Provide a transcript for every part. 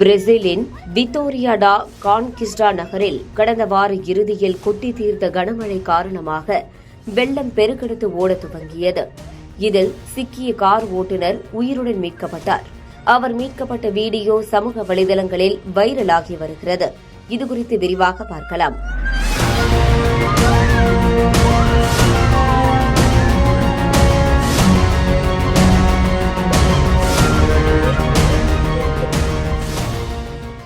பிரேசிலின் வித்தோரியா டா கான்கிஸ்டா நகரில் கடந்த வார இறுதியில் கொட்டி தீர்த்த கனமழை காரணமாக வெள்ளம் பெருக்கெடுத்து ஓடத் துவங்கியது. இதில் சிக்கிய கார் ஓட்டுநர் உயிருடன் மீட்கப்பட்டார். அவர் மீட்கப்பட்ட வீடியோ சமூக வலைதளங்களில் வைரலாகி வருகிறது. இதுகுறித்து விரிவாக பார்க்கலாம்.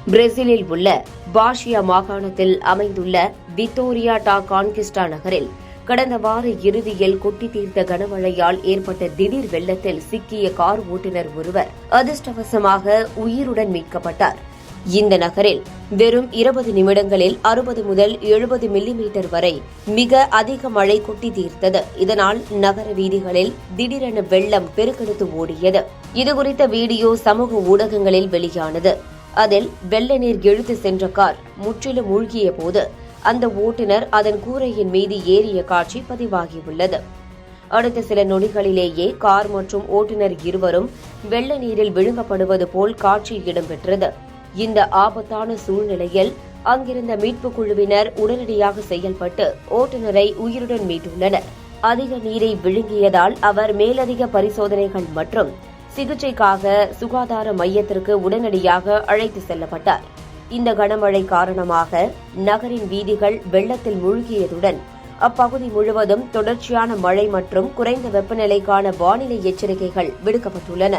பிரேசிலில் உள்ள பாஷியா மாகாணத்தில் அமைந்துள்ள வித்தோரியா டா கான்கிஸ்டா நகரில் கடந்த வார இறுதியில் கொட்டி தீர்த்த கனமழையால் ஏற்பட்ட திடீர் வெள்ளத்தில் சிக்கிய கார் ஓட்டுநர் ஒருவர் அதிர்ஷ்டவசமாக உயிருடன் மீட்கப்பட்டார். இந்த நகரில் வெறும் 20 நிமிடங்களில் 60 முதல் 70 மில்லிமீட்டர் வரை மிக அதிக மழை கொட்டி தீர்த்தது. இதனால் நகர வீதிகளில் திடீரென வெள்ளம் பெருக்கெடுத்து ஓடியது. இதுகுறித்த வீடியோ சமூக ஊடகங்களில் வெளியானது. அதில் வெள்ள நீர் இழுத்து சென்ற கார் முற்றிலும் மூழ்கிய போது அந்த ஓட்டுநர் அதன் கூரையின் மீது ஏறிய காட்சி பதிவாகியுள்ளது. அடுத்த சில நொடிகளிலேயே கார் மற்றும் ஓட்டுநர் இருவரும் வெள்ள நீரில் விழுங்கப்படுவது போல் காட்சி இடம்பெற்றது. இந்த ஆபத்தான சூழ்நிலையில் அங்கிருந்த மீட்புக் குழுவினர் உடனடியாக செயல்பட்டு ஓட்டுநரை உயிருடன் மீட்டுள்ளனர். அதிக நீரை விழுங்கியதால் அவர் மேலதிக பரிசோதனைகள் மற்றும் சிகிச்சைக்காக சுகாதார மையத்திற்கு உடனடியாக அழைத்து செல்லப்பட்டார். இந்த கனமழை காரணமாக நகரின் வீதிகள் வெள்ளத்தில் மூழ்கியதுடன் அப்பகுதி முழுவதும் தொடர்ச்சியான மழை மற்றும் குறைந்த வெப்பநிலைக்கான வானிலை எச்சரிக்கைகள் விடுக்கப்பட்டுள்ளன.